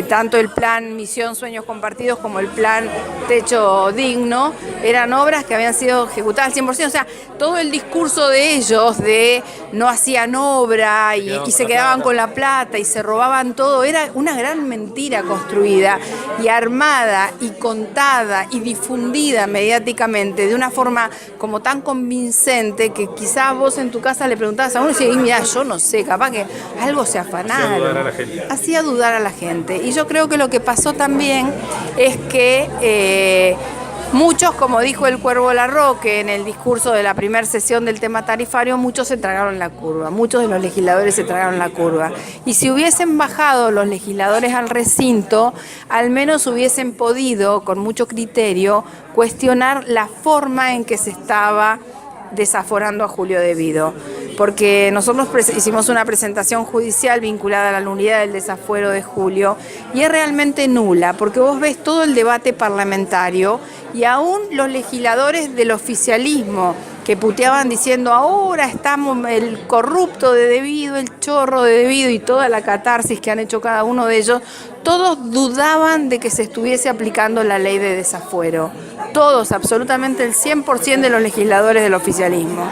Tanto el plan Misión Sueños Compartidos como el plan Techo Digno eran obras que habían sido ejecutadas al 100%, o sea, todo el discurso de ellos de no hacían obra y se quedaban con la plata y se robaban todo, era una gran mentira construida y armada y contada y difundida mediáticamente de una forma como tan convincente que quizás vos en tu casa le preguntabas a uno y decías, mira, yo no sé, capaz que algo se afanaron. Hacía dudar a la gente. Y yo creo que lo que pasó también es que muchos, como dijo el Cuervo Larroque en el discurso de la primera sesión del tema tarifario, muchos se tragaron la curva, muchos de los legisladores se tragaron la curva. Y si hubiesen bajado los legisladores al recinto, al menos hubiesen podido, con mucho criterio, cuestionar la forma en que se estaba desaforando a Julio De Vido. Porque nosotros hicimos una presentación judicial vinculada a la nulidad del desafuero de Julio y es realmente nula, porque vos ves todo el debate parlamentario y aún los legisladores del oficialismo que puteaban diciendo ahora estamos el corrupto de De Vido, el chorro de De Vido y toda la catarsis que han hecho cada uno de ellos, todos dudaban de que se estuviese aplicando la ley de desafuero. Todos, absolutamente el 100% de los legisladores del oficialismo.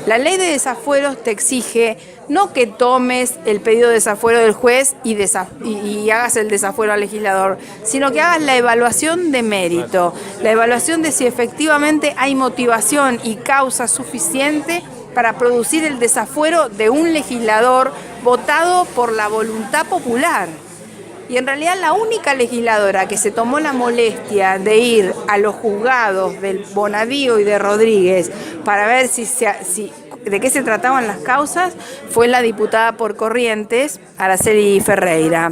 La ley de desafueros te exige no que tomes el pedido de desafuero del juez y hagas el desafuero al legislador, sino que hagas la evaluación de mérito, la evaluación de si efectivamente hay motivación y causa suficiente para producir el desafuero de un legislador votado por la voluntad popular. Y en realidad la única legisladora que se tomó la molestia de ir a los juzgados del Bonadío y de Rodríguez para ver de qué se trataban las causas fue la diputada por Corrientes, Araceli Ferreira,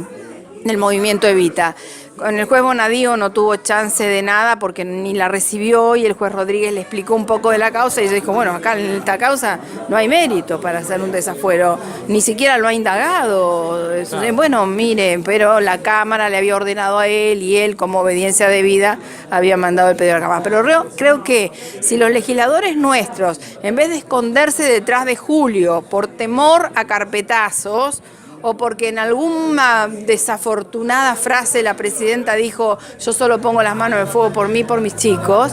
del movimiento Evita. Con el juez Bonadío no tuvo chance de nada porque ni la recibió y el juez Rodríguez le explicó un poco de la causa y ella dijo, bueno, acá en esta causa no hay mérito para hacer un desafuero, ni siquiera lo ha indagado. Bueno, mire, pero la Cámara le había ordenado a él y él, como obediencia debida, había mandado el pedido a la Cámara. Pero creo que si los legisladores nuestros, en vez de esconderse detrás de Julio por temor a carpetazos, o porque en alguna desafortunada frase la presidenta dijo yo solo pongo las manos en el fuego por mí, por mis chicos,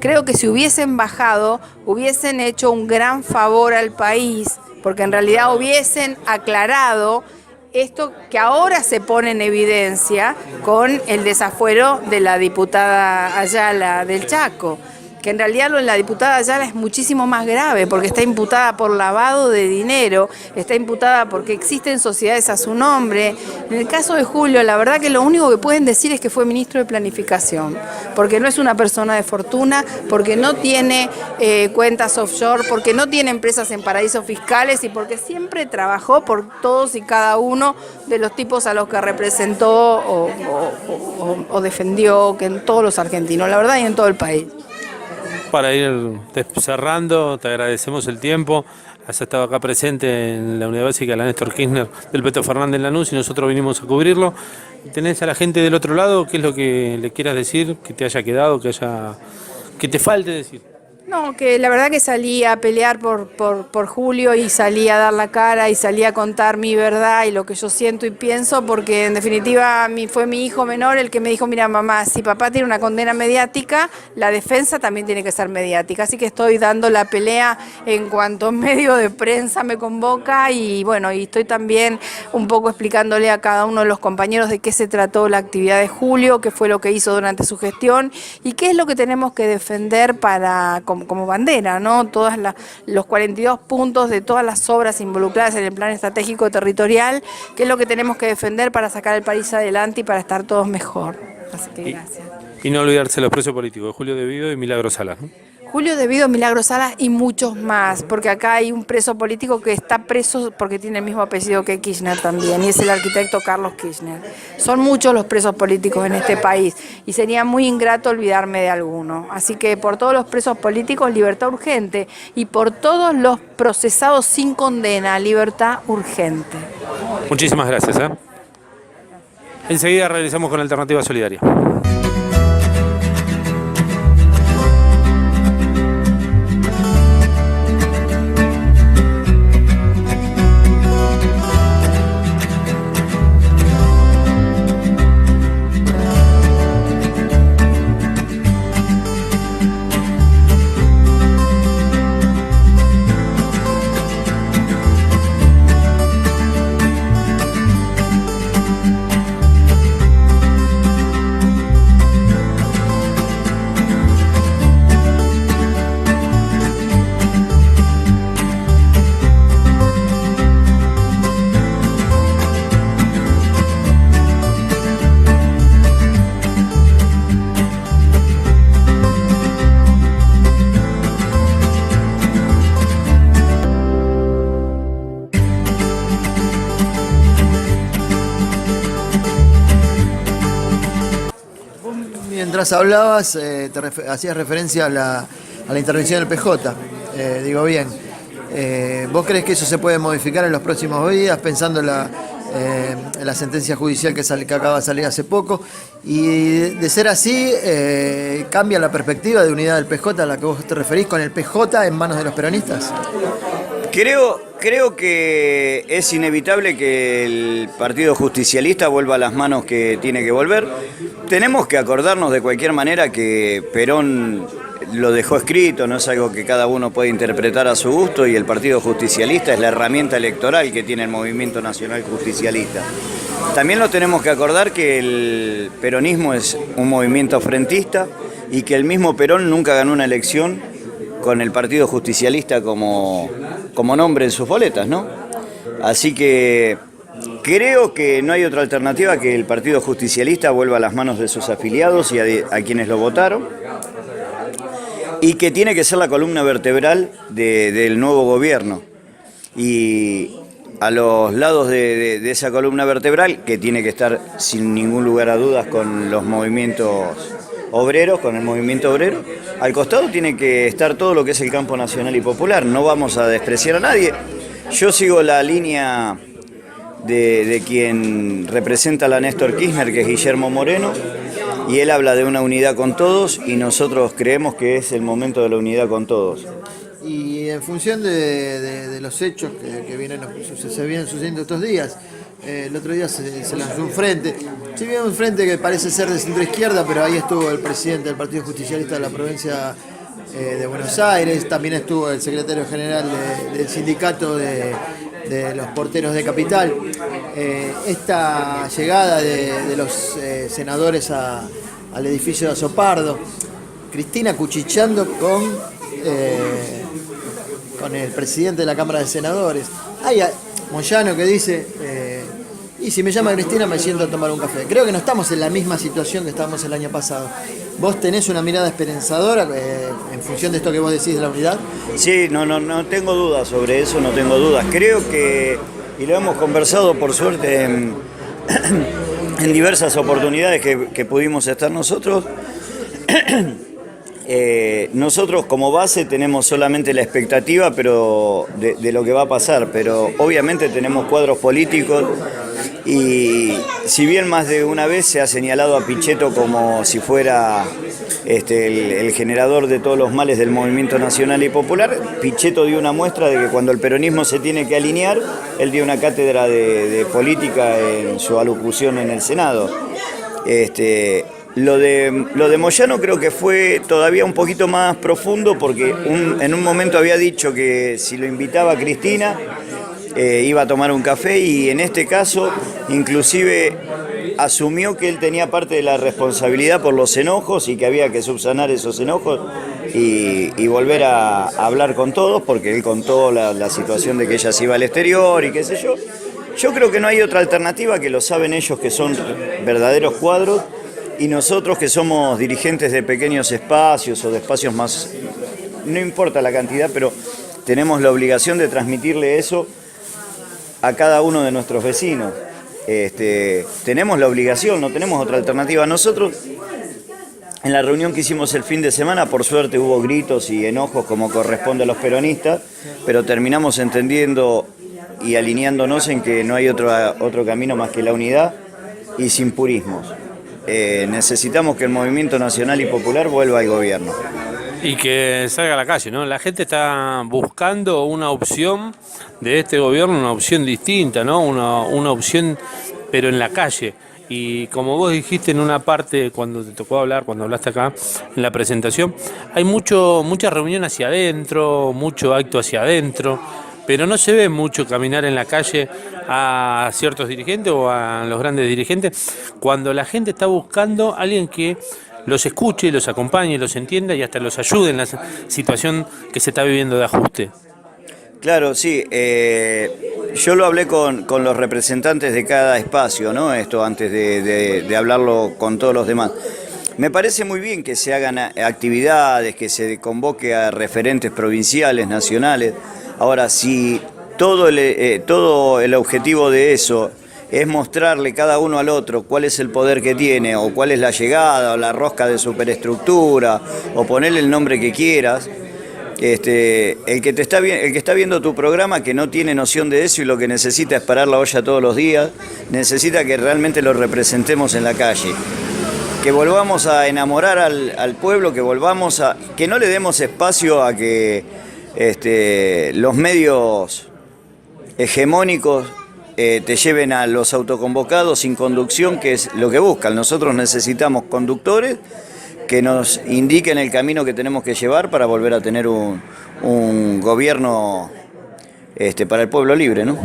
creo que si hubiesen bajado, hubiesen hecho un gran favor al país, porque en realidad hubiesen aclarado esto que ahora se pone en evidencia con el desafuero de la diputada Ayala del Chaco. Que en realidad lo de la diputada Ayala es muchísimo más grave, porque está imputada por lavado de dinero, está imputada porque existen sociedades a su nombre. En el caso de Julio, la verdad que lo único que pueden decir es que fue ministro de Planificación, porque no es una persona de fortuna, porque no tiene cuentas offshore, porque no tiene empresas en paraísos fiscales y porque siempre trabajó por todos y cada uno de los tipos a los que representó o defendió, que en todos los argentinos, la verdad, y en todo el país. Para ir cerrando, te agradecemos el tiempo. Has estado acá presente en la Unidad Básica de la Néstor Kirchner del Beto Fernández en Lanús y nosotros vinimos a cubrirlo. ¿Tenés a la gente del otro lado? ¿Qué es lo que le quieras decir? ¿Que te haya quedado? ¿Que te falte decir? No, que la verdad que salí a pelear por Julio y salí a dar la cara y salí a contar mi verdad y lo que yo siento y pienso, porque en definitiva fue mi hijo menor el que me dijo, mira mamá, si papá tiene una condena mediática, la defensa también tiene que ser mediática. Así que estoy dando la pelea en cuanto medio de prensa me convoca y bueno, y estoy también un poco explicándole a cada uno de los compañeros de qué se trató la actividad de Julio, qué fue lo que hizo durante su gestión y qué es lo que tenemos que defender como bandera, ¿no? Los 42 puntos de todas las obras involucradas en el plan estratégico territorial, que es lo que tenemos que defender para sacar el país adelante y para estar todos mejor. Así que gracias. Y no olvidarse los presos políticos, de Julio Devido y Milagros Salas, ¿no? Julio Devido, Milagros Salas y muchos más, porque acá hay un preso político que está preso porque tiene el mismo apellido que Kirchner también, y es el arquitecto Carlos Kirchner. Son muchos los presos políticos en este país, y sería muy ingrato olvidarme de alguno. Así que por todos los presos políticos, libertad urgente, y por todos los procesados sin condena, libertad urgente. Muchísimas gracias. Enseguida regresamos con Alternativa Solidaria. Mientras hablabas, hacías referencia a la intervención del PJ, digo bien. ¿Vos crees que eso se puede modificar en los próximos días, pensando en la sentencia judicial que acaba de salir hace poco? Y de ser así, ¿cambia la perspectiva de unidad del PJ a la que vos te referís, con el PJ en manos de los peronistas? Creo que es inevitable que el Partido Justicialista vuelva a las manos que tiene que volver. Tenemos que acordarnos de cualquier manera que Perón lo dejó escrito, no es algo que cada uno puede interpretar a su gusto, y el Partido Justicialista es la herramienta electoral que tiene el Movimiento Nacional Justicialista. También nos tenemos que acordar que el peronismo es un movimiento frentista y que el mismo Perón nunca ganó una elección con el Partido Justicialista como nombre en sus boletas, ¿no? Así que creo que no hay otra alternativa que el Partido Justicialista vuelva a las manos de sus afiliados y a quienes lo votaron, y que tiene que ser la columna vertebral del nuevo gobierno. Y a los lados de esa columna vertebral, que tiene que estar sin ningún lugar a dudas con los movimientos obreros, con el movimiento obrero, al costado tiene que estar todo lo que es el campo nacional y popular. No vamos a despreciar a nadie. Yo sigo la línea de quien representa a la Néstor Kirchner, que es Guillermo Moreno, y él habla de una unidad con todos, y nosotros creemos que es el momento de la unidad con todos. Y en función de los hechos que se vienen sucediendo estos días, el otro día se lanzó un frente, si bien un frente que parece ser de centro-izquierda, pero ahí estuvo el presidente del Partido Justicialista de la provincia de Buenos Aires, también estuvo el secretario general del sindicato de los porteros de Capital. Esta llegada de los senadores al edificio de Azopardo, Cristina cuchicheando con el presidente de la Cámara de Senadores. Hay Moyano que dice, y si me llama Cristina me siento a tomar un café. Creo que no estamos en la misma situación que estábamos el año pasado. ¿Vos tenés una mirada esperanzadora en función de esto que vos decís de la unidad? Sí, no tengo dudas sobre eso, no tengo dudas. Creo que, y lo hemos conversado por suerte en diversas oportunidades que pudimos estar nosotros, nosotros como base tenemos solamente la expectativa, pero de lo que va a pasar, pero obviamente tenemos cuadros políticos Y si bien más de una vez se ha señalado a Pichetto como si fuera el generador de todos los males del movimiento nacional y popular, Pichetto dio una muestra de que cuando el peronismo se tiene que alinear, él dio una cátedra de política en su alocución en el Senado. Lo de Moyano creo que fue todavía un poquito más profundo porque en un momento había dicho que si lo invitaba a Cristina iba a tomar un café, y en este caso inclusive asumió que él tenía parte de la responsabilidad por los enojos y que había que subsanar esos enojos y volver a hablar con todos, porque él contó la situación de que ella se iba al exterior y qué sé yo. Yo creo que no hay otra alternativa, que lo saben ellos, que son verdaderos cuadros, y nosotros que somos dirigentes de pequeños espacios o de espacios más, no importa la cantidad, pero tenemos la obligación de transmitirle eso a cada uno de nuestros vecinos. Tenemos la obligación, no tenemos otra alternativa. Nosotros, en la reunión que hicimos el fin de semana, por suerte hubo gritos y enojos como corresponde a los peronistas, pero terminamos entendiendo y alineándonos en que no hay otro camino más que la unidad y sin purismos. Necesitamos que el movimiento nacional y popular vuelva al gobierno. Y que salga a la calle, ¿no? La gente está buscando una opción de este gobierno, una opción distinta, ¿no? Una opción, pero en la calle. Y como vos dijiste en una parte, cuando te tocó hablar, cuando hablaste acá, en la presentación, hay mucha reunión hacia adentro, mucho acto hacia adentro, pero no se ve mucho caminar en la calle a ciertos dirigentes o a los grandes dirigentes, cuando la gente está buscando a alguien que los escuche, los acompañe, los entienda y hasta los ayude en la situación que se está viviendo de ajuste. Claro, sí. Yo lo hablé con los representantes de cada espacio, ¿no? Esto antes de hablarlo con todos los demás. Me parece muy bien que se hagan actividades, que se convoque a referentes provinciales, nacionales. Ahora, si todo el objetivo de eso es mostrarle cada uno al otro cuál es el poder que tiene, o cuál es la llegada, o la rosca de superestructura, o ponerle el nombre que quieras, el que está viendo tu programa, que no tiene noción de eso y lo que necesita es parar la olla todos los días, necesita que realmente lo representemos en la calle. Que volvamos a enamorar al pueblo, que no le demos espacio a que los medios hegemónicos te lleven a los autoconvocados sin conducción, que es lo que buscan. Nosotros necesitamos conductores que nos indiquen el camino que tenemos que llevar para volver a tener un gobierno para el pueblo libre, ¿no?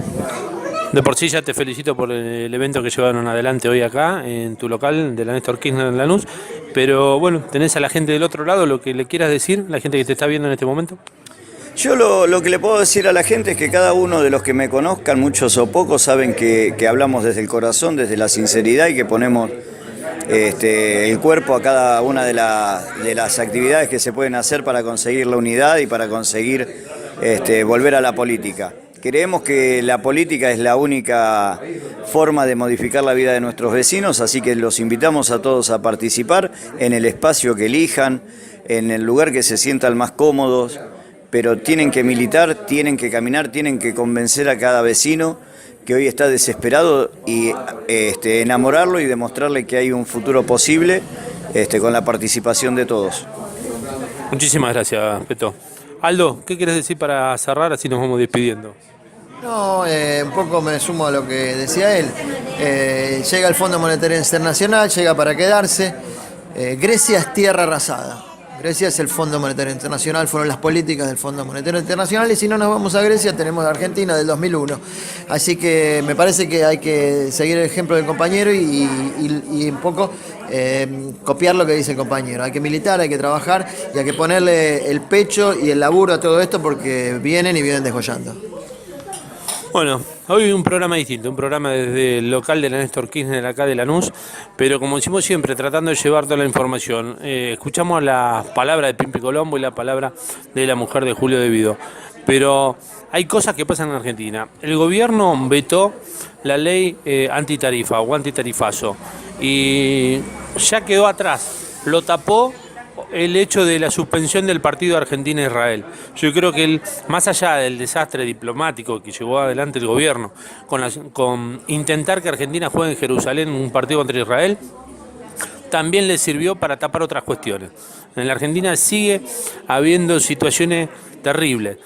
De por sí ya te felicito por el evento que llevaron adelante hoy acá, en tu local de la Néstor Kirchner en Lanús, pero bueno, tenés a la gente del otro lado, lo que le quieras decir, la gente que te está viendo en este momento. Yo lo que le puedo decir a la gente es que cada uno de los que me conozcan, muchos o pocos, saben que hablamos desde el corazón, desde la sinceridad, y que ponemos el cuerpo a cada una de las actividades que se pueden hacer para conseguir la unidad y para conseguir volver a la política. Creemos que la política es la única forma de modificar la vida de nuestros vecinos, así que los invitamos a todos a participar en el espacio que elijan, en el lugar que se sientan más cómodos, pero tienen que militar, tienen que caminar, tienen que convencer a cada vecino que hoy está desesperado y enamorarlo y demostrarle que hay un futuro posible con la participación de todos. Muchísimas gracias, Peto. Aldo, ¿qué quieres decir para cerrar? Así nos vamos despidiendo. No, un poco me sumo a lo que decía él. Llega el Fondo Monetario Internacional, llega para quedarse. Grecia es tierra arrasada. Grecia es el Fondo Monetario Internacional, fueron las políticas del Fondo Monetario Internacional, y si no nos vamos a Grecia tenemos a Argentina del 2001. Así que me parece que hay que seguir el ejemplo del compañero y un poco copiar lo que dice el compañero. Hay que militar, hay que trabajar y hay que ponerle el pecho y el laburo a todo esto, porque vienen y vienen desgollando. Bueno, hoy un programa distinto, un programa desde el local de la Néstor Kirchner acá de Lanús, pero como decimos siempre, tratando de llevar toda la información. Escuchamos la palabra de Pimpi Colombo y la palabra de la mujer de Julio De Vido, pero hay cosas que pasan en Argentina. El gobierno vetó la ley antitarifa o antitarifazo y ya quedó atrás, lo tapó el hecho de la suspensión del partido Argentina-Israel. Yo creo que más allá del desastre diplomático que llevó adelante el gobierno con intentar que Argentina juegue en Jerusalén un partido contra Israel, también le sirvió para tapar otras cuestiones. En la Argentina sigue habiendo situaciones terribles.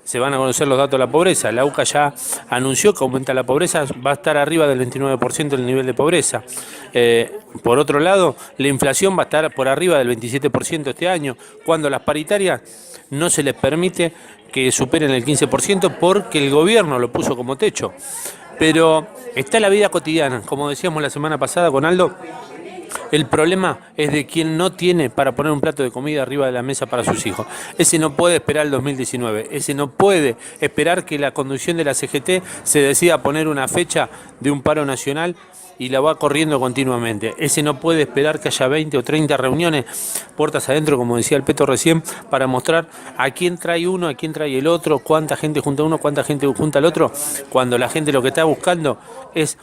Se van a conocer los datos de la pobreza. La UCA ya anunció que aumenta la pobreza, va a estar arriba del 29% el nivel de pobreza. Por otro lado, la inflación va a estar por arriba del 27% este año, cuando las paritarias no se les permite que superen el 15% porque el gobierno lo puso como techo. Pero está la vida cotidiana, como decíamos la semana pasada con Aldo. El problema es de quien no tiene para poner un plato de comida arriba de la mesa para sus hijos. Ese no puede esperar el 2019, ese no puede esperar que la conducción de la CGT se decida poner una fecha de un paro nacional y la va corriendo continuamente. Ese no puede esperar que haya 20 o 30 reuniones, puertas adentro, como decía el Peto recién, para mostrar a quién trae uno, a quién trae el otro, cuánta gente junta uno, cuánta gente junta al otro, cuando la gente lo que está buscando es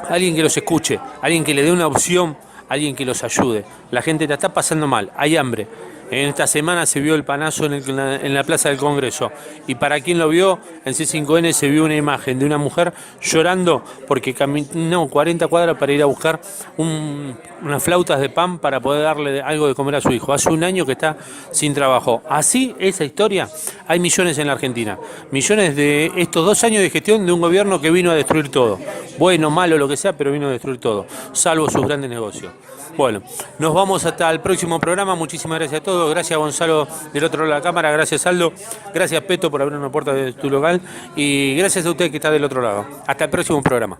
alguien que los escuche, alguien que le dé una opción, alguien que los ayude. La gente la está pasando mal, hay hambre. En esta semana se vio el panazo en la Plaza del Congreso. Y para quien lo vio, en C5N se vio una imagen de una mujer llorando porque caminó 40 cuadras para ir a buscar unas flautas de pan para poder darle algo de comer a su hijo. Hace un año que está sin trabajo. Así, esa historia, hay millones en la Argentina. Millones de estos 2 años de gestión de un gobierno que vino a destruir todo. Bueno, malo, lo que sea, pero vino a destruir todo, salvo sus grandes negocios. Bueno, nos vamos hasta el próximo programa. Muchísimas gracias a todos. Gracias Gonzalo del otro lado de la cámara. Gracias Aldo. Gracias Peto por abrir una puerta de tu local. Y gracias a usted que está del otro lado. Hasta el próximo programa.